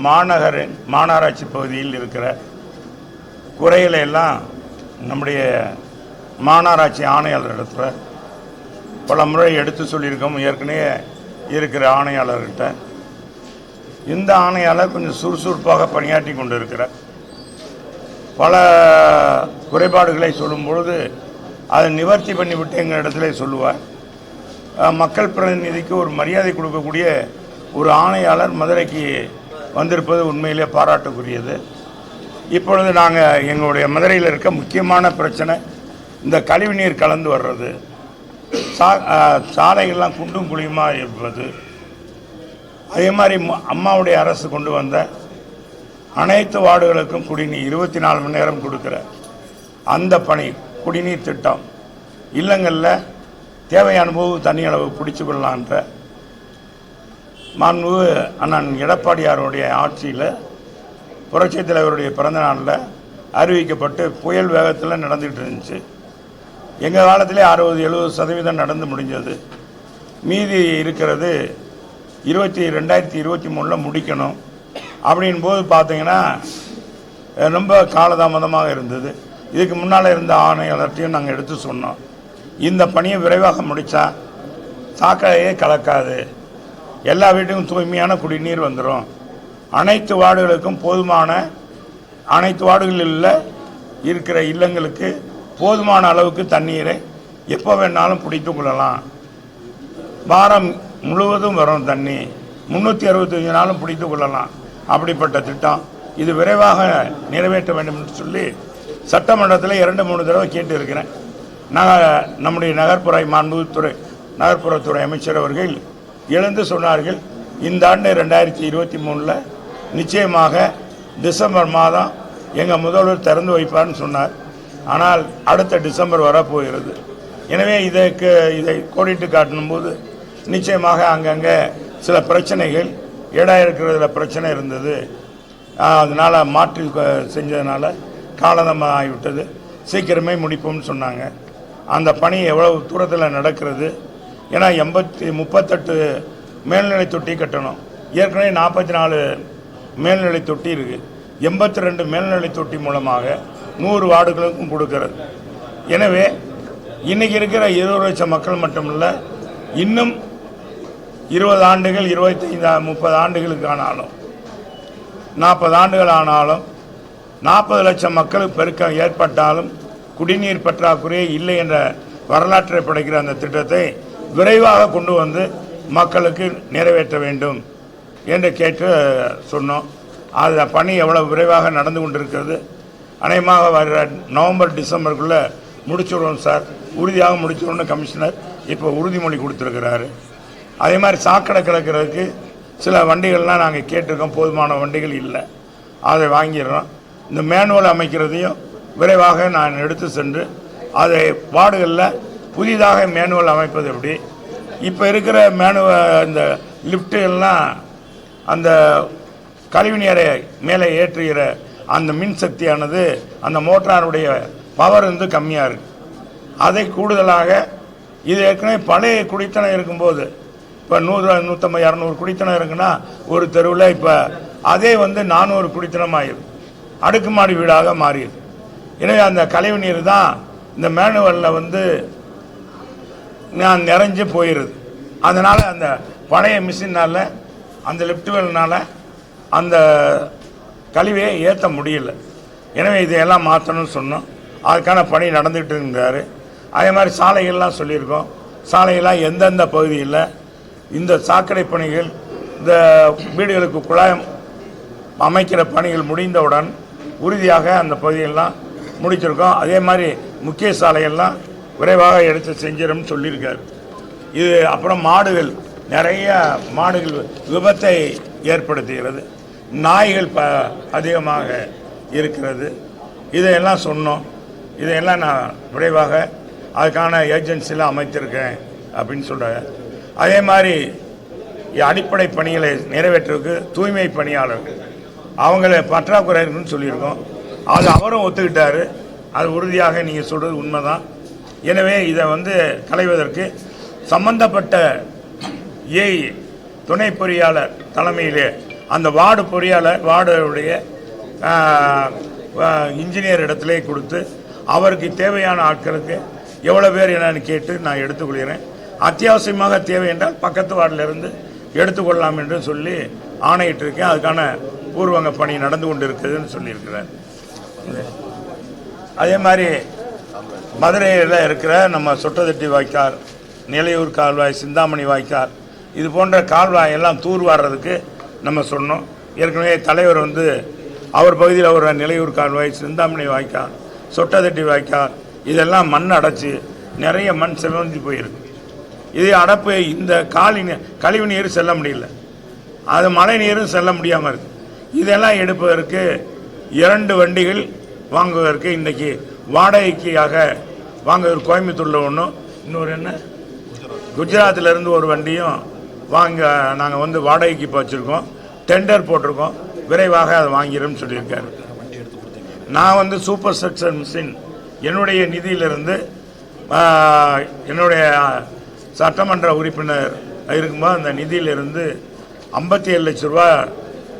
மாநகராட்சி பகுதியில் இருக்கிற குறைகளை எல்லாம் நம்முடைய மாநகராட்சி ஆணையாளரிடத்தில் பல முறை எடுத்து சொல்லியிருக்கோம். ஏற்கனவே இருக்கிற ஆணையாளர்கிட்ட இந்த ஆணையாளர் கொஞ்சம் சுறுசுறுப்பாக பணியாற்றி கொண்டு இருக்கிறார். பல குறைபாடுகளை சொல்லும் பொழுது அதை நிவர்த்தி பண்ணிவிட்டு எங்கள் இடத்துல சொல்லுவார். மக்கள் பிரதிநிதிக்கு ஒரு மரியாதை கொடுக்கக்கூடிய ஒரு ஆணையாளர் மதுரைக்கு வந்திருப்பது உண்மையிலே பாராட்டுக்குரியது. இப்பொழுது நாங்கள் எங்களுடைய மதுரையில் இருக்க முக்கியமான பிரச்சனை இந்த கழிவுநீர் கலந்து வர்றது, சாலைகள்லாம் குண்டும் குழியுமாக இருப்பது. அதே மாதிரி அம்மாவுடைய அரசு கொண்டு வந்த அனைத்து வார்டுகளுக்கும் குடிநீர் 24 மணி நேரம் கொடுக்குற அந்த பணி, குடிநீர் திட்டம், இல்லங்களில் தேவையான போது தண்ணி அளவு பிடிச்சு கொள்ளலான்ற மாண்பு அண்ணன் எடப்பாடியாருடைய ஆட்சியில் புரட்சித் தலைவருடைய பிறந்த நாளில் அறிவிக்கப்பட்டு புயல் வேகத்தில் நடந்துகிட்டு இருந்துச்சு. எங்கள் காலத்திலே 60-70% நடந்து முடிஞ்சது. மீதி இருக்கிறது 2023 முடிக்கணும். அப்படின் போது பார்த்தீங்கன்னா ரொம்ப காலதாமதமாக இருந்தது. இதுக்கு முன்னால் இருந்த ஆணையாளர்கிட்டையும் நாங்கள் எடுத்து சொன்னோம், இந்த பணியை விரைவாக முடித்தா சாக்கடையே கலக்காது, எல்லா வீட்டுக்கும் தூய்மையான குடிநீர் வந்துடும், அனைத்து வார்டுகளுக்கும் அனைத்து வார்டுகளில் இருக்கிற இல்லங்களுக்கு போதுமான அளவுக்கு தண்ணீரை எப்போ வேணாலும் பிடித்து கொள்ளலாம், வாரம் முழுவதும் வரும் தண்ணி, 365 நாளும் பிடித்து கொள்ளலாம், அப்படிப்பட்ட திட்டம். இது விரைவாக நிறைவேற்ற வேண்டும் என்று சொல்லி சட்டமன்றத்தில் 2-3 தடவை கேட்டு இருக்கிறேன். நம்முடைய நகர்ப்புறத்துறை அமைச்சர் அவர்கள் எழுந்து சொன்னார்கள், இந்த ஆண்டு 2023 நிச்சயமாக டிசம்பர் மாதம் எங்கள் முதல்வர் திறந்து வைப்பார்னு சொன்னார். ஆனால் அடுத்த டிசம்பர் வரப்போகிறது. எனவே இதை கோடிட்டு காட்டும்போது நிச்சயமாக அங்கங்கே சில பிரச்சனைகள் இருக்கிறதுல பிரச்சனை இருந்தது. அதனால் மாற்றி செஞ்சதுனால காலதாமதம் ஆகிவிட்டது. சீக்கிரமே முடிப்போம்னு சொன்னாங்க. அந்த பணி எவ்வளவு தூரத்தில் நடக்கிறது? ஏன்னா 38 மேல்நிலை தொட்டி கட்டணும். ஏற்கனவே 44 மேல்நிலை தொட்டி இருக்குது. 82 மேல்நிலை தொட்டி மூலமாக 100 வார்டுகளுக்கும் கொடுக்கிறது. எனவே இன்றைக்கி இருக்கிற 20 லட்சம் மக்கள் மட்டுமில்ல, இன்னும் 20 ஆண்டுகள், 25-30 ஆண்டுகளுக்கு ஆனாலும், 40 ஆண்டுகள் ஆனாலும் 40 லட்சம் மக்களுக்கு பெருக்கம் ஏற்பட்டாலும் குடிநீர் பற்றாக்குறையே இல்லை என்ற வரலாற்றை படைக்கிற அந்த திட்டத்தை விரைவாக கொண்டு வந்து மக்களுக்கு நிறைவேற்ற வேண்டும் என்று கேட்டு சொன்னோம். அந்த பணி எவ்வளவு விரைவாக நடந்து கொண்டிருக்கிறது. அநேகமாக வர நவம்பர் டிசம்பருக்குள்ளே முடிச்சுடுவோம் சார், உறுதியாக முடிச்சுடுவோம்னு கமிஷனர் இப்போ உறுதிமொழி கொடுத்துருக்கிறாரு. அதே மாதிரி சாக்கடை கலக்கிறதுக்கு சில வண்டிகள்லாம் நாங்கள் கேட்டிருக்கோம், போதுமான வண்டிகள் இல்லை, அதை வாங்கிடுறோம். இந்த மேனுவல் அமைக்கிறதையும் விரைவாக நான் எடுத்து சென்று அதை வார்டுகளில் புதிதாக மேனுவல் அமைப்பது எப்படி, இப்போ இருக்கிற இந்த லிஃப்ட்டுகள்லாம் அந்த கழிவுநீரை மேலே ஏற்றுகிற அந்த மின்சக்தியானது அந்த மோட்டாருடைய பவர் வந்து கம்மியாக இருக்குது. அதை கூடுதலாக இது ஏற்கனவே பழைய குடித்தனம் இருக்கும்போது இப்போ 100, 150, 200 குடித்தனம் இருக்குன்னா ஒரு தெருவில் இப்போ அதே வந்து 400 குடித்தனம் ஆகிடுது, அடுக்குமாடி வீடாக மாறிடுது. எனவே அந்த கழிவு நீர் தான் இந்த மேனுவலில் வந்து நிறைஞ்சு போயிடுது. அதனால் அந்த பழைய மிஷினால், அந்த லிஃப்ட்டுகள்னால் அந்த கழிவையை ஏற்ற முடியல. எனவே இதையெல்லாம் மாற்றணும்னு சொன்னோம். அதுக்கான பணி நடந்துகிட்டு இருந்தார். அதே மாதிரி சாலைகள்லாம் சொல்லியிருக்கோம். சாலைகள்லாம் எந்தெந்த பகுதியில் இந்த சாக்கடை பணிகள், இந்த வீடுகளுக்கு குழாயம் அமைக்கிற பணிகள் முடிந்தவுடன் உறுதியாக அந்த பகுதியெல்லாம் முடிச்சிருக்கோம். அதே மாதிரி முக்கிய சாலைகள்லாம் விரைவாக எடுத்து செஞ்சிடும்னு சொல்லியிருக்காரு. இது அப்புறம் நிறைய மாடுகள் விபத்தை ஏற்படுத்துகிறது, நாய்கள் அதிகமாக இருக்கிறது. இதையெல்லாம் சொன்னோம். இதையெல்லாம் நான் விரைவாக அதுக்கான ஏஜென்சிலாம் அமைத்திருக்கேன் அப்படின்னு சொல்கிறாங்க. அதே மாதிரி அடிப்படை பணிகளை நிறைவேற்றுவதற்கு தூய்மை பணியாளர்கள் அவங்கள பற்றாக்குறை இருக்குன்னு சொல்லியிருக்கோம். அது அவரும் ஒத்துக்கிட்டார். அது உறுதியாக நீங்கள் சொல்கிறது உண்மைதான். எனவே இதை வந்து களைவதற்கு சம்பந்தப்பட்ட துணை பொறியாளர் தலைமையிலே அந்த வார்டு பொறியாளர் வார்டுடைய இன்ஜினியர் இடத்துல கொடுத்து அவருக்கு தேவையான ஆட்களுக்கு எவ்வளோ பேர் என்னன்னு கேட்டு நான் எடுத்துக்கொள்கிறேன். அத்தியாவசியமாக தேவை என்றால் பக்கத்து வார்டிலிருந்து எடுத்துக்கொள்ளலாம் என்று சொல்லி ஆணையிட்டிருக்கேன். அதுக்கான பூர்வங்க பணி நடந்து கொண்டு இருக்குதுன்னு சொல்லியிருக்கிறார். அதே மாதிரி மதுரையில் இருக்கிற நம்ம சொட்டதட்டி வாய்க்கால், நிலையூர் கால்வாய், சிந்தாமணி வாய்க்கால், இது போன்ற கால்வாய் எல்லாம் தூர்வாடுறதுக்கு நம்ம சொன்னோம். ஏற்கனவே தலைவர் வந்து அவர் பகுதியில் ஒரு நிலையூர் கால்வாய், சிந்தாமணி வாய்க்கால், சொட்டதட்டி வாய்க்கால் இதெல்லாம் மண் அடைச்சி நிறைய மண் செவந்து போயிருக்கு. இது அடப்பு இந்த கழிவு நீர் செல்ல முடியல, அது மழை நீரும் செல்ல முடியாமல் இருக்கு. இதெல்லாம் எடுப்பதற்கு 2 வண்டிகள் வாங்குவதற்கு இன்றைக்கி வாடகைக்காக வாங்குவதற்கு கோயம்புத்தூரில் ஒன்றும், இன்னொரு என்ன குஜராத்திலேருந்து ஒரு வண்டியும் வாங்க நாங்கள் வந்து வாடகைக்கு இப்போ வச்சுருக்கோம். டெண்டர் போட்டிருக்கோம், விரைவாக அதை வாங்கிடும்னு சொல்லியிருக்காரு. நான் வந்து சூப்பர் ஸ்ட்ரக்சர் மிஷின் என்னுடைய நிதியிலிருந்து என்னுடைய சட்டமன்ற உறுப்பினர் இருக்கும்போது அந்த நிதியிலிருந்து 57 லட்ச ரூபா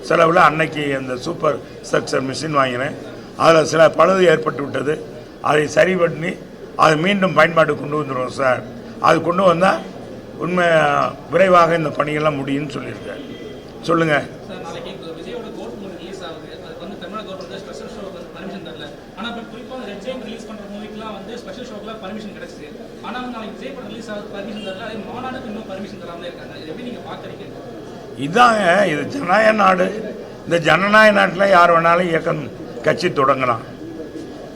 செலவில் அன்னைக்கு அந்த சூப்பர் ஸ்ட்ரக்சர் மிஷின் வாங்கினேன். அதில் சில பழுது ஏற்பட்டு விட்டது. அதை சரி பண்ணி அதை மீண்டும் பயன்பாடு கொண்டு வந்துடுவோம் சார். அது கொண்டு வந்தால் உண்மை விரைவாக இந்த பணிகள்லாம் முடியும்னு சொல்லியிருக்காரு. சொல்லுங்கள். இதாங்க இது ஜனநாயக நாடு. இந்த ஜனநாயக நாட்டில் யார் வேணாலும் இயக்கம் கட்சி தொடங்கலாம்,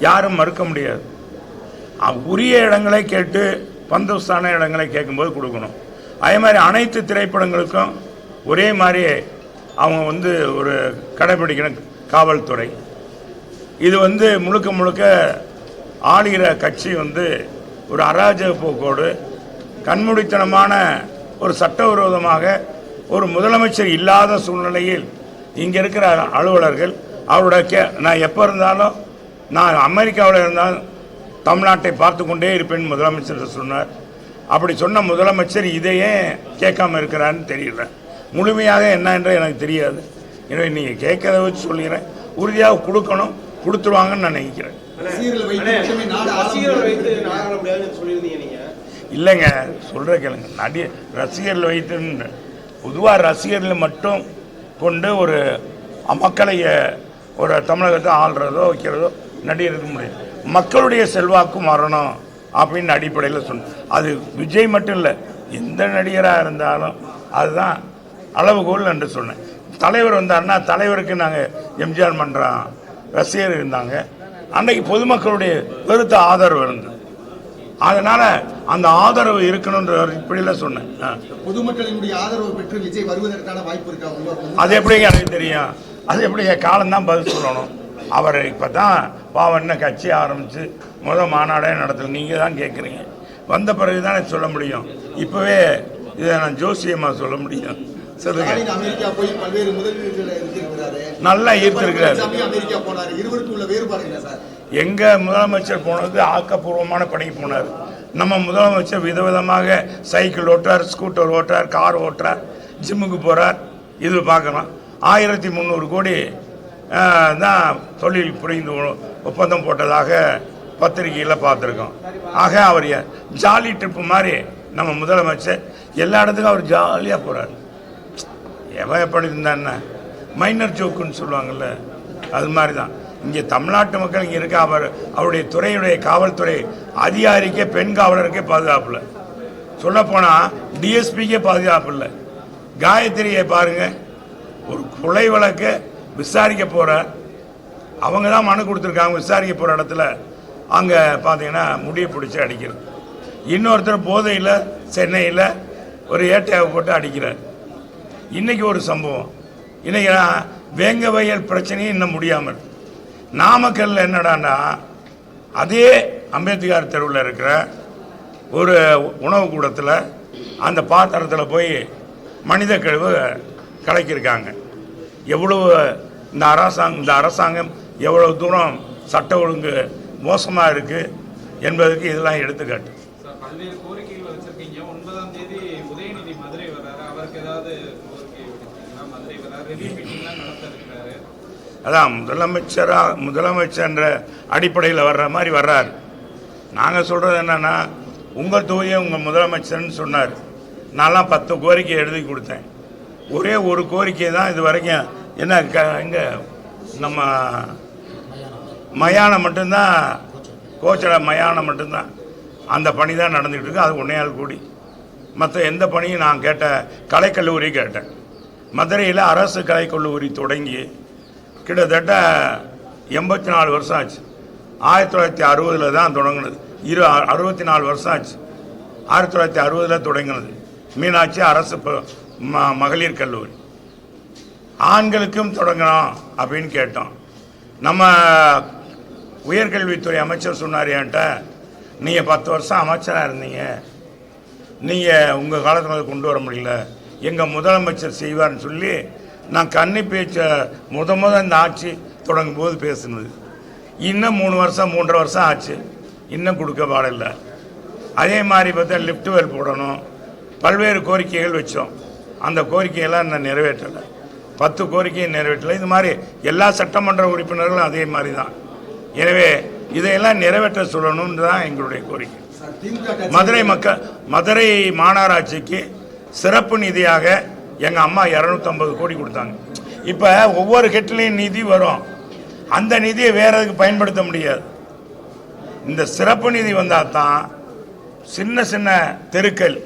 யாரும் மறுக்க முடியாது. உரிய இடங்களை கேட்டு பந்தோஸ்தான இடங்களை கேட்கும்போது கொடுக்கணும். அதே மாதிரி அனைத்து திரைப்படங்களுக்கும் ஒரே மாதிரி அவங்க வந்து ஒரு கடைபிடிக்கணும் காவல்துறை. இது வந்து முழுக்க முழுக்க ஆளுகிற கட்சி வந்து ஒரு அராஜக போக்கோடு கண்மூடித்தனமான ஒரு சட்டவிரோதமாக ஒரு முதலமைச்சர் இல்லாத சூழ்நிலையில் இங்கே இருக்கிற அலுவலர்கள் அவரோட நான் எப்போ இருந்தாலும் நான் அமெரிக்காவில் இருந்தாலும் தமிழ்நாட்டை பார்த்து கொண்டே இருப்பேன் முதலமைச்சர் சொன்னார். அப்படி சொன்ன முதலமைச்சர் இதையே கேட்காம இருக்கிறான்னு தெரியல. முழுமையாக என்ன என்று எனக்கு தெரியாது. எனவே நீங்கள் கேட்கறத வச்சு சொல்லிடுறேன், உறுதியாக கொடுக்கணும், கொடுத்துருவாங்கன்னு நான் நினைக்கிறேன். இல்லைங்க, சொல்கிற கேளுங்க. ரசிகர்கள் வைத்து பொதுவாக ரசிகர்கள் மட்டும் கொண்டு ஒரு மக்களை ஒரு தமிழகத்தை ஆள்றதோ வைக்கிறதோ நடிகருக்கு முடியும். மக்களுடைய செல்வாக்கும் வரணும் அப்படின்னு அடிப்படையில் சொன்ன அது விஜய் மட்டும் இல்லை, எந்த நடிகராக இருந்தாலும் அதுதான் அளவுகோல் என்று சொன்னேன். தலைவர் வந்தாருன்னா தலைவருக்கு நாங்கள் எம்ஜிஆர் மன்றம் ரசிகர் இருந்தாங்க. அன்றைக்கு பொதுமக்களுடைய பெருத்த ஆதரவு இருந்தது. அதனால அந்த ஆதரவு இருக்கணும்ன்ற அடிப்படையில் சொன்னேன். பொதுமக்களினுடைய ஆதரவு பெற்று விஜய் வருவதற்கான வாய்ப்பு இருக்கா? அது எப்படிங்க எனக்கு தெரியும்? அது எப்படி காலம்தான் பதில் சொல்லணும். அவர் இப்போ தான் பாவண்ண கட்சி ஆரம்பித்து மாநாடே நடத்தல. நீங்கள் தான் கேட்குறீங்க, வந்த பிறகு தானே சொல்ல முடியும். இப்போவே இதை நான் ஜோசியமாக சொல்ல முடியும். சொல்லுங்க. அமெரிக்கா போய் பல்வேறு முதலீடுகளை நல்லா ஈர்த்திருக்கிறார். அமெரிக்கா போனார். இருவருக்கும் உள்ள வேறுபாடு என்ன சார்? எங்க முதலமைச்சர் போனது ஆக்கப்பூர்வமான பணிக்கு போனார். நம்ம முதலமைச்சர் விதவிதமாக சைக்கிள் ஓட்டுறார், ஸ்கூட்டர் ஓட்டுறார், கார் ஓட்டுறார், ஜிம்முக்கு போகிறார். இது பார்க்கலாம். 1300 கோடி தான் தொழில் புரிந்து ஒப்பந்தம் போட்டதாக பத்திரிகையில் பார்த்துருக்கோம். ஆக அவர் ஜாலி ட்ரிப்பு மாதிரி நம்ம முதலமைச்சர் எல்லா இடத்துக்கும் அவர் ஜாலியாக போகிறார். எவன் எப்படி இருந்தான்னா மைனர் ஜோக்குன்னு சொல்லுவாங்கள்ல, அது மாதிரி தான் இங்கே தமிழ்நாட்டு மக்கள் இங்கே இருக்க. அவருடைய துறையுடைய காவல்துறை அதிகாரிக்கே பெண் காவலருக்கே பாதுகாப்பு இல்லை. சொல்லப்போனால் டிஎஸ்பிக்கே பாதுகாப்பு இல்லை. காயத்ரியை பாருங்கள், ஒரு கொலை வழக்கை விசாரிக்க போகிறார். அவங்க தான் மனு கொடுத்துருக்காங்க. விசாரிக்க போகிற இடத்துல அங்கே பார்த்தீங்கன்னா முடியை பிடிச்சி அடிக்கிறது. இன்னொருத்தர் போதையில் சென்னையில் ஒரு ஏட்டையாவை போட்டு அடிக்கிறார். இன்றைக்கி ஒரு சம்பவம். இன்றைக்கி வேங்க வயல் பிரச்சனையும் இன்னும் முடியாமல். நாமக்கல்ல என்னடான்னா அதே அம்பேத்கர் தெருவில் இருக்கிற ஒரு உணவு கூடத்தில் அந்த பாத்திரத்தில் போய் மனித கழிவு கலக்கியிருக்காங்க. எவ்வளவு இந்த அரசாங்கம் எவ்வளவு தூரம் சட்ட ஒழுங்கு மோசமாக இருக்குது என்பதற்கு இதெல்லாம் எடுத்துக்காட்டு. பல்வேறு கோரிக்கைகள் வச்சிருக்கீங்க. 9ஆம் தேதி உதயநிதி மதுரை வர்றாரு. அவருக்கு ஏதாவது கோரிக்கை மதுரை வர்றாரு அதான் முதலமைச்சர்ன்ற அடிப்படையில் வர்ற மாதிரி வர்றாரு. நாங்கள் சொல்கிறது என்னென்னா, உங்கள் தொகுதியை உங்கள் முதலமைச்சர்னு சொன்னார். நான்லாம் 10 கோரிக்கை எழுதி கொடுத்தேன். ஒரே ஒரு கோரிக்கை தான் இது வரைக்கும் என்ன இங்கே நம்ம மயானம் மட்டும்தான், கோச்சட மயானம் மட்டும்தான் அந்த பணி தான் நடந்துகிட்டு இருக்கு. அது 1.5 கோடி. மற்ற எந்த பணியும் நான் கலைக்கல்லூரி கேட்டேன். மதுரையில் அரசு கலைக்கல்லூரி தொடங்கி கிட்டத்தட்ட 84 வருஷம் ஆச்சு. 1960 தான் தொடங்கினது. 64 வருஷம் ஆச்சு. 1960 தொடங்கினது மீனாட்சி அரசு மகளிர் கல்லூரி. ஆண்களுக்கும் தொடங்கணும் அப்படின்னு கேட்டோம். நம்ம உயர்கல்வித்துறை அமைச்சர் சொன்னார் என்கிட்ட, நீங்கள் 10 வருஷம் அமைச்சராக இருந்தீங்க, நீங்கள் உங்கள் காலத்தில் கொண்டு வர முடியல, எங்கள் முதலமைச்சர் செய்வார்னு சொல்லி நான் கன்னி பேச்சை முத இந்த ஆட்சி தொடங்கும் போது பேசுனது. இன்னும் 3 வருஷம் 3.5 வருஷம் ஆச்சு, இன்னும் கொடுக்க பாடில்லை. அதே மாதிரி பார்த்தா லிஃப்ட் வெல் போடணும், பல்வேறு கோரிக்கைகள் வச்சோம். அந்த கோரிக்கையெல்லாம் இன்னும் நிறைவேற்றலை. 10 கோரிக்கையை நிறைவேற்றலை. இது மாதிரி எல்லா சட்டமன்ற உறுப்பினர்களும் அதே மாதிரி தான். எனவே இதையெல்லாம் நிறைவேற்ற சொல்லணும்னு தான் எங்களுடைய கோரிக்கை. மதுரை மாநகராட்சிக்கு சிறப்பு நிதியாக எங்கள் அம்மா 250 கோடி கொடுத்தாங்க. இப்போ ஒவ்வொரு கெட்டிலையும் நிதி வரும், அந்த நிதியை வேற எதுக்கு பயன்படுத்த முடியாது. இந்த சிறப்பு நிதி வந்தால் தான் சின்ன சின்ன தெருக்கள்,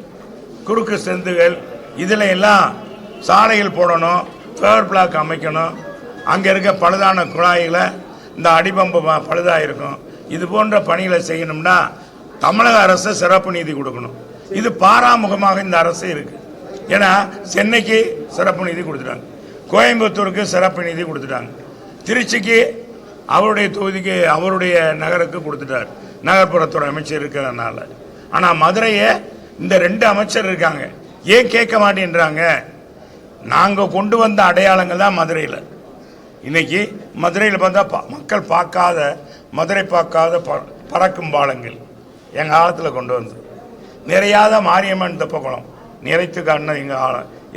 குறுக்கு செந்துகள், இதில் எல்லாம் சாலைகள் போடணும், ஃபேவர் பிளாக் அமைக்கணும். அங்கே இருக்க பழுதான குழாய்களை, இந்த அடிபம்பு பழுதாக இருக்கும், இது போன்ற பணிகளை செய்யணும்னா தமிழக அரசு சிறப்பு நிதி கொடுக்கணும். இது பாராமுகமாக இந்த அரசு இருக்குது. ஏன்னா சென்னைக்கு சிறப்பு நிதி கொடுத்துட்டாங்க, கோயம்புத்தூருக்கு சிறப்பு நிதி கொடுத்துட்டாங்க, திருச்சிக்கு அவருடைய தொகுதிக்கு அவருடைய நகருக்கு கொடுத்துட்டார், நகர்ப்புறத்துறை அமைச்சர் இருக்கிறதுனால. ஆனால் மதுரையை இந்த 2 அமைச்சர் இருக்காங்க, ஏன் கேட்க மாட்டேன்றாங்க? நாங்கள் கொண்டு வந்த அடையாளங்கள் தான் மதுரையில். இன்னைக்கு மதுரையில் பார்த்தா மக்கள் பார்க்காத, மதுரை பார்க்காத பறக்கும் பாலங்கள் எங்கள் காலத்தில் கொண்டு வந்து நிறையாத மாரியம்மன் தெப்பக்குளம் நிறைத்து காட்டினது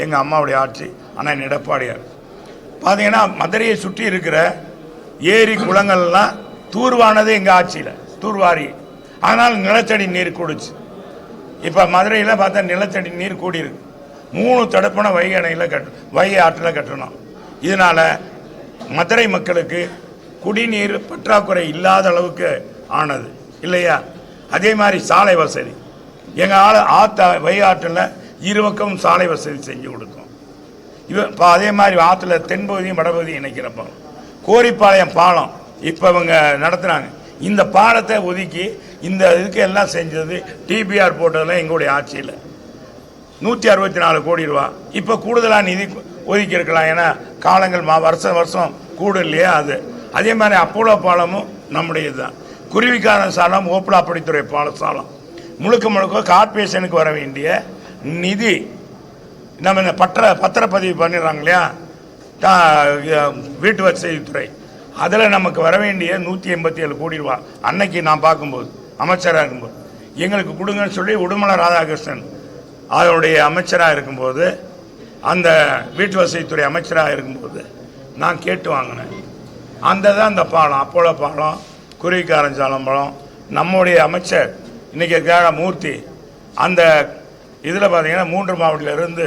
எங்கள் அம்மாவுடைய ஆட்சி. ஆனால் எடப்பாடியார் பார்த்தீங்கன்னா மதுரையை சுற்றி இருக்கிற ஏரி குளங்கள்லாம் தூர்வானது எங்கள் ஆட்சியில், தூர்வாரி. ஆனால் நிலத்தடி நீர் கூடுச்சு. இப்போ மதுரையில் பார்த்தா நிலத்தடி நீர் கூடியிருக்கு. 3 தடுப்பணை வைகை ஆற்றில் கட்டணும். இதனால் மதுரை மக்களுக்கு குடிநீர் பற்றாக்குறை இல்லாத அளவுக்கு ஆனது இல்லையா? அதே மாதிரி சாலை வசதி, எங்கள் வைகை ஆற்றில் 2 பக்கம் சாலை வசதி செஞ்சு கொடுத்தோம். இப்போ அதே மாதிரி ஆற்றுல தென்பகுதியும் வடபகுதியும் இணைக்கிற பாலம், கோரிப்பாளையம் பாலம் இப்போ இவங்க நடத்துகிறாங்க. இந்த பாலத்தை ஒதுக்கி இந்த இதுக்கு எல்லாம் செஞ்சது டிபிஆர் போட்டதெல்லாம் எங்களுடைய ஆட்சியில் 164 கோடி ரூபா. இப்போ கூடுதலாக நிதி ஒதுக்கி இருக்கலாம், ஏன்னா காலங்கள் வருஷம் கூடும் இல்லையா? அது அதே மாதிரி அப்போலோ பாலமும் நம்முடையது தான். குருவிக்காரன் சாலம், ஓப்பலாப்படித்துறை பாலசாலம் முழுக்க கார்பரேஷனுக்கு வர வேண்டிய நிதி நம்ம இந்த பத்திரப்பதிவு பண்ணிடுறாங்க இல்லையா, வீட்டு வசதித்துறை, அதில் நமக்கு வர வேண்டிய 187 கோடி ரூபா அன்னைக்கு நான் பார்க்கும்போது அமைச்சராக இருக்கும்போது எங்களுக்கு கொடுங்கன்னு சொல்லி உடுமலை ராதாகிருஷ்ணன் அதனுடைய அமைச்சராக இருக்கும்போது, அந்த வீட்டு வசதித்துறை அமைச்சராக இருக்கும்போது நான் கேட்டு வாங்கினேன். அந்த பாலம், அப்போலோ பாலம், குருவிக்காரஞ்சாலம் பாலம், நம்முடைய அமைச்சர் இன்றைக்கி இருக்கார மூர்த்தி அந்த இதில் பார்த்தீங்கன்னா 3 மாவட்டத்திலிருந்து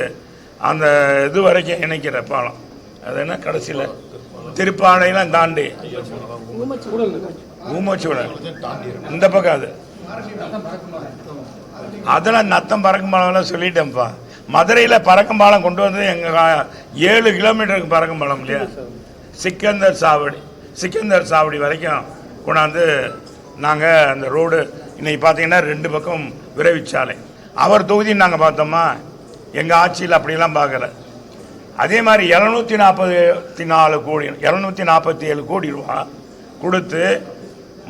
அந்த இது வரைக்கும் இணைக்கிற பாலம், அது என்ன கடைசியில் திருப்பானையெல்லாம் தாண்டி ஊமச்சூழல் இந்த பக்கம் அது அதெல்லாம் நத்தம் பறக்கும் பாலம்லாம் சொல்லிட்டேன்ப்பா. மதுரையில் பறக்கும் பாலம் கொண்டு வந்து எங்கள் 7 கிலோமீட்டருக்கு பறக்கும் பாலம் இல்லையா, சிக்கந்தர் சாவடி வரைக்கும் கொண்டாந்து நாங்கள் அந்த ரோடு இன்றைக்கி பார்த்தீங்கன்னா 2 பக்கம் விரைவுச்சாலை. அவர் தொகுதின்னு நாங்கள் பார்த்தோமா, எங்கள் ஆட்சியில் அப்படிலாம் பார்க்கல. அதே மாதிரி 747 கோடி ரூபா கொடுத்து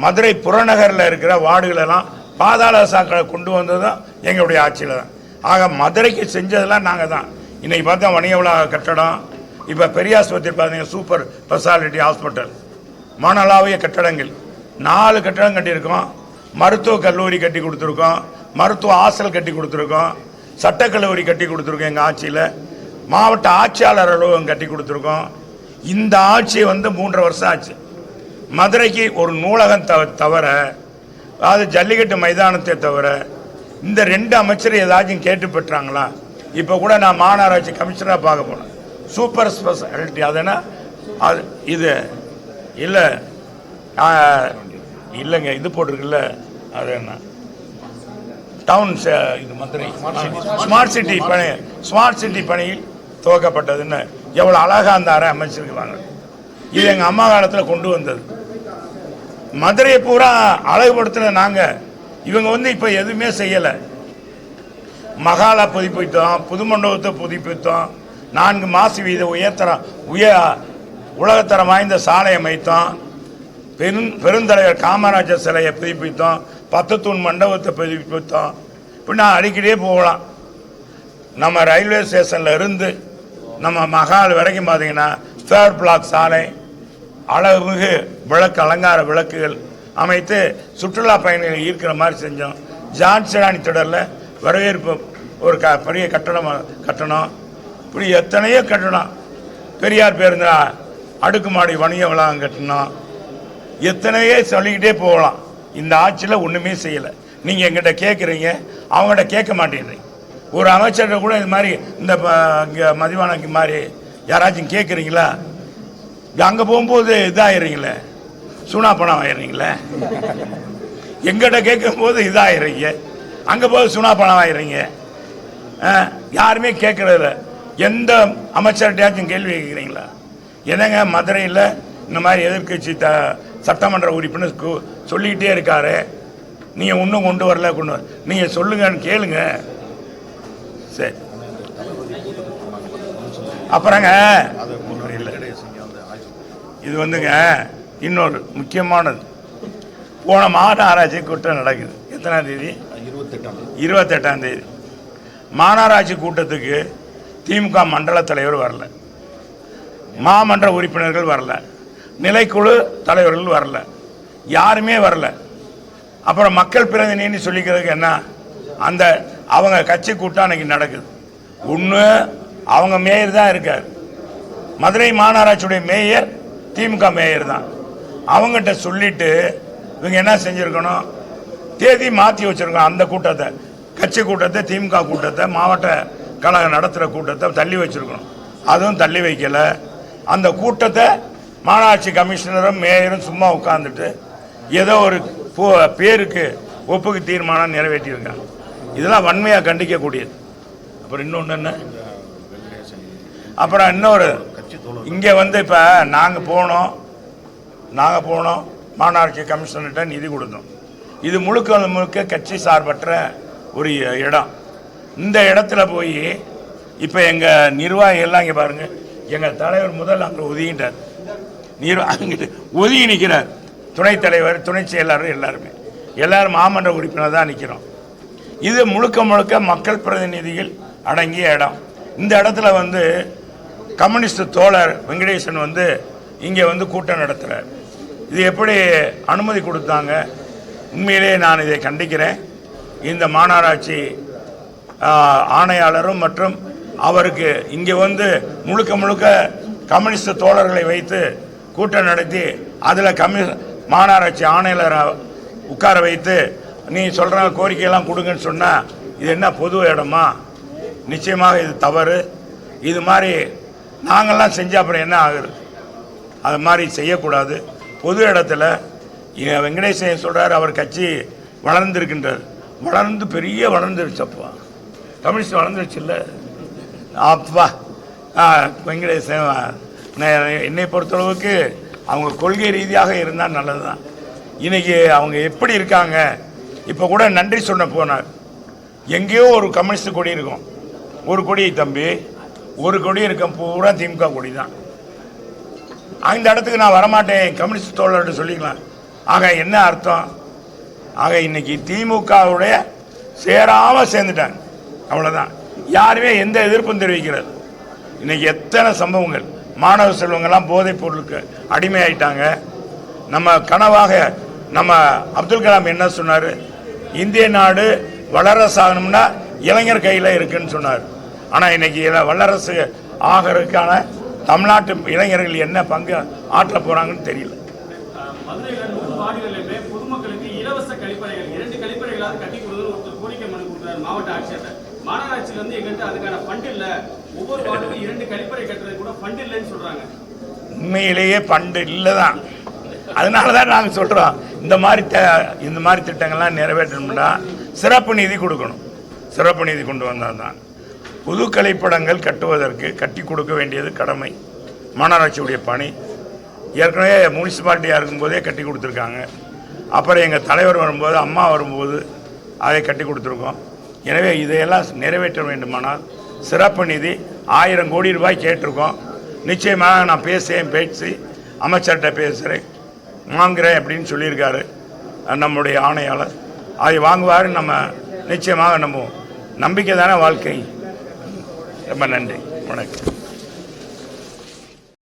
மதுரை புறநகரில் இருக்கிற வார்டுகளெல்லாம் பாதாள சாக்கடை கொண்டு வந்ததும் எங்களுடைய ஆட்சியில் தான். ஆக மதுரைக்கு செஞ்சதெல்லாம் நாங்கள் தான். இன்றைக்கி பார்த்தா வணிக வளாக கட்டடம், இப்போ பெரிய ஆஸ்பத்திரி பார்த்தீங்கன்னா சூப்பர் ஸ்பெஷாலிட்டி ஹாஸ்பிட்டல், மனளாவிய கட்டடங்கள் 4 கட்டடம் கட்டியிருக்கோம். மருத்துவக் கல்லூரி கட்டி கொடுத்துருக்கோம், மருத்துவ ஹாஸ்டல் கட்டி கொடுத்துருக்கோம், சட்டக்கல்லூரி கட்டி கொடுத்துருக்கோம் எங்கள் ஆட்சியில், மாவட்ட ஆட்சியாளர் அலுவலகம் கட்டி கொடுத்துருக்கோம். இந்த ஆட்சி வந்து 3.5 வருஷம் ஆச்சு. மதுரைக்கு ஒரு நூலகம் தவிர, அதாவது ஜல்லிக்கட்டு மைதானத்தை தவிர இந்த 2 அமைச்சர் ஏதாச்சும் கேட்டு பெற்றாங்களா? இப்போ கூட நான் மாநகராட்சி கமிஷனராக பார்க்க போனேன். சூப்பர் ஸ்பெஷாலிட்டி அதுனா அது இது இல்லை இல்லைங்க, இது போட்டிருக்குல்ல, அது என்ன டவுன் இது மதுரை ஸ்மார்ட் சிட்டி பணியில் துவக்கப்பட்டதுன்னு எவ்வளோ அழகாக அந்த அறை அமைச்சிருக்கிறாங்க. இது எங்கள் அம்மா காலத்தில் கொண்டு வந்தது. மதுரையை பூரா அழகுபடுத்தின நாங்கள். இவங்க வந்து இப்போ எதுவுமே செய்யலை. மகாலா புதுப்பித்தோம், புது மண்டபத்தை புதுப்பித்தோம், 4 மாசி வீத உலகத்தரம் வாய்ந்த சாலை அமைத்தோம், பெருந்தலைவர் காமராஜர் சிலையை புதுப்பித்தோம், 10 தூண் மண்டபத்தை புதுப்பித்தோம். இப்படி நான் அடிக்கடியே போகலாம். நம்ம ரயில்வே ஸ்டேஷனில் இருந்து நம்ம மகால் வரைக்கும் பார்த்தீங்கன்னா 3rd பிளாக் சாலை, அழகுமிகு விளக்கு, அலங்கார விளக்குகள் அமைத்து சுற்றுலா பயணிகளை ஈர்க்கிற மாதிரி செஞ்சோம். ஜான்சிராணி தொடரில் வரவேற்பு ஒரு பெரிய கட்டணம், இப்படி எத்தனையோ கட்டணம். பெரியார் பேருந்து அடுக்குமாடி வணிக வளாகம் கட்டணும், எத்தனையோ சொல்லிக்கிட்டே போகலாம். இந்த ஆட்சியில் ஒன்றுமே செய்யலை. நீங்கள் எங்கிட்ட கேட்குறீங்க, அவங்ககிட்ட கேட்க மாட்டேங்கிறீங்க. ஒரு அமைச்சர்கிட்ட கூட இது மாதிரி இந்த இங்கே மதிவானக்கு மாதிரி யாராச்சும் கேட்குறீங்களா? அங்கே போகும்போது இதாகிடுறீங்களே, சூனா பணம் ஆயிடுறீங்களே. எங்கிட்ட கேட்கும் போது இதாகிடுறீங்க, அங்கே போது சூனா பணம் ஆயிடுறீங்க. யாருமே கேட்குறதில்ல. எந்த அமைச்சர்கிட்டையாச்சும் கேள்வி கேட்குறீங்களா? என்னங்க மதுரையில் இந்த மாதிரி எதிர்கட்சி சட்டமன்ற உறுப்பினர் சொல்லிக்கிட்டே இருக்காரு, நீங்கள் இன்னும் கொண்டு வரல, நீங்கள் சொல்லுங்கன்னு கேளுங்க. சரி, அப்புறங்க இது வந்துங்க இன்னொரு முக்கியமானது. போன மாநகராட்சி கூட்டம் நடக்குது. எத்தனாம் தேதி? 28ஆம் தேதி. மாநகராட்சி கூட்டத்துக்கு திமுக மண்டல தலைவர் வரல, மாமன்ற உறுப்பினர்கள் வரல, நிலைக்குழு தலைவர்கள் வரல, யாருமே வரல. அப்புறம் மக்கள் பிரதிநிதின்னு சொல்லிக்கிறதுக்கு என்ன? அந்த அவங்க கட்சி கூட்டம் அன்னைக்கு நடக்குது. ஒன்று அவங்க மேயர் தான் இருக்கார். மதுரை மாநகராட்சியுடைய மேயர் திமுக மேயர் தான். அவங்ககிட்ட சொல்லிட்டு இவங்க என்ன செஞ்சுருக்கணும்? தேதி மாற்றி வச்சுருக்கோம். அந்த கூட்டத்தை, கட்சி கூட்டத்தை, திமுக கூட்டத்தை, மாவட்ட கழகம் நடத்துகிற கூட்டத்தை தள்ளி வச்சுருக்கணும். அதுவும் தள்ளி வைக்கலை. அந்த கூட்டத்தை மாநகராட்சி கமிஷனரும் மேயரும் சும்மா உட்காந்துட்டு ஏதோ ஒரு பேருக்கு ஒப்புக்கு தீர்மானம் நிறைவேற்றியிருக்காங்க. இதெல்லாம் வன்மையாக கண்டிக்கக்கூடியது. அப்புறம் இன்னொன்று என்ன? அப்புறம் இன்னொரு இங்கே வந்து இப்போ நாங்கள் போனோம் மாநகராட்சி கமிஷனர்கிட்ட நிதி கொடுத்தோம். இது முழுக்க கட்சி சார்பற்ற ஒரு இடம். இந்த இடத்துல போய் இப்போ எங்கள் நிர்வாகிகள்லாம் இங்கே பாருங்கள், எங்கள் தலைவர் முதல் அங்கே ஒதுங்கிட்டார். அங்கிட்டு ஒதுங்கி நிற்கிறார். துணைத் தலைவர், துணை செயலாளர் எல்லாரும் மாமன்ற உறுப்பினர் தான் நிற்கிறோம். இது முழுக்க மக்கள் பிரதிநிதிகள் அடங்கிய இடம். இந்த இடத்துல வந்து கம்யூனிஸ்ட் தோழர் வெங்கடேசன் வந்து இங்கே வந்து கூட்டம் நடத்துகிறார். இது எப்படி அனுமதி கொடுத்தாங்க? உண்மையிலேயே நான் இதை கண்டிக்கிறேன். இந்த மாநகராட்சி ஆணையாளரும் மற்றும் அவருக்கு இங்கே வந்து முழுக்க கம்யூனிஸ்ட் தோழர்களை வைத்து கூட்டம் நடத்தி அதில் மாநகராட்சி ஆணையாளரை உட்கார வைத்து நீ சொல்கிற கோரிக்கையெல்லாம் கொடுங்கன்னு சொன்னால் இது என்ன பொது இடமா? நிச்சயமாக இது தவறு. இது மாதிரி நாங்கள்லாம் செஞ்ச அப்புறம் என்ன ஆகுது? அது மாதிரி செய்யக்கூடாது. பொது இடத்துல வெங்கடேசன் சொல்கிறார், அவர் கட்சி வளர்ந்துருக்கின்றார். பெரிய வளர்ந்துருச்சப்பா, கம்யூனிஸ்ட் வளர்ந்துருச்சு இல்லை அப்பா. வெங்கடேசன் என்னை பொறுத்தளவுக்கு அவங்க கொள்கை ரீதியாக இருந்தால் நல்லது தான். இன்றைக்கி அவங்க எப்படி இருக்காங்க? இப்போ கூட நன்றி சொன்ன போனார். எங்கேயோ ஒரு கம்யூனிஸ்ட் கொடி இருக்கும், ஒரு கொடி தம்பி, ஒரு கொடி இருக்க பூரா திமுக கொடி தான். அந்த இடத்துக்கு நான் வரமாட்டேன் கம்யூனிஸ்ட் தோழர்கிட்ட சொல்லிக்கலாம். ஆக என்ன அர்த்தம்? ஆக இன்னைக்கு திமுகவுடைய சேராமல் சேர்ந்துட்டாங்க, அவ்வளோதான். யாருமே எந்த எதிர்ப்பும் தெரிவிக்கிறது. இன்னைக்கு எத்தனை சம்பவங்கள், மாணவ செல்வங்கள்லாம் போதைப் பொருளுக்கு அடிமையாயிட்டாங்க. நம்ம கனவாக நம்ம அப்துல் கலாம் என்ன சொன்னார்? இந்திய நாடு வல்லரசு ஆகணும்னா இளைஞர் கையில் இருக்குன்னு சொன்னார். ஆனால் இன்னைக்கு வல்லரசு ஆகிறதுக்கான தமிழ்நாட்டு இளைஞர்கள் என்ன பங்கு ஆற்ற போகிறாங்கன்னு தெரியல. மதுரையில் 100 வார்டுகளிலுமே பொதுமக்களுக்கு இலவச கழிப்பறைகள் 2 கழிப்பறைகளாவது கட்டி கொடுத்து ஒருத்தர் கோரிக்கை மனு கொடுக்குறாரு மாவட்ட ஆட்சியர். மாநகராட்சியில் வந்து எங்கிட்ட அதுக்கான ஃபண்ட் இல்லை, ஒவ்வொரு வார்டுக்கும் 2 கழிப்பறை கட்டுறது கூட ஃபண்ட் இல்லைன்னு சொல்றாங்க. உண்மையிலேயே ஃபண்டு இல்லை தான். அதனால தான் நாங்கள் சொல்கிறோம் இந்த மாதிரி திட்டங்கள்லாம் நிறைவேற்றணும்னா சிறப்பு நிதி கொடுக்கணும். சிறப்பு நிதி கொண்டு வந்தால் தான் புது கழிப்பிடங்கள் கட்டுவதற்கு கட்டி கொடுக்க வேண்டியது கடமை, மாநகராட்சியுடைய பணி. ஏற்கனவே முனிசிபாலிட்டியாக இருக்கும்போதே கட்டி கொடுத்துருக்காங்க. அப்புறம் எங்கள் தலைவர் வரும்போது, அம்மா வரும்போது அதை கட்டி கொடுத்துருக்கோம். எனவே இதையெல்லாம் நிறைவேற்ற வேண்டுமானால் சிறப்பு நிதி 1000 கோடி ரூபாய் கேட்டிருக்கோம். நிச்சயமாக நான் பேசி அமைச்சர்கிட்ட பேசுகிறேன், வாங்குகிறேன் அப்படின்னு சொல்லியிருக்காரு நம்முடைய ஆணையாளர். அதை வாங்குவார். நம்ம நிச்சயமாக நம்புவோம். நம்பிக்கை தானே வாழ்க்கை. ரொம்ப நன்றி, வணக்கம்.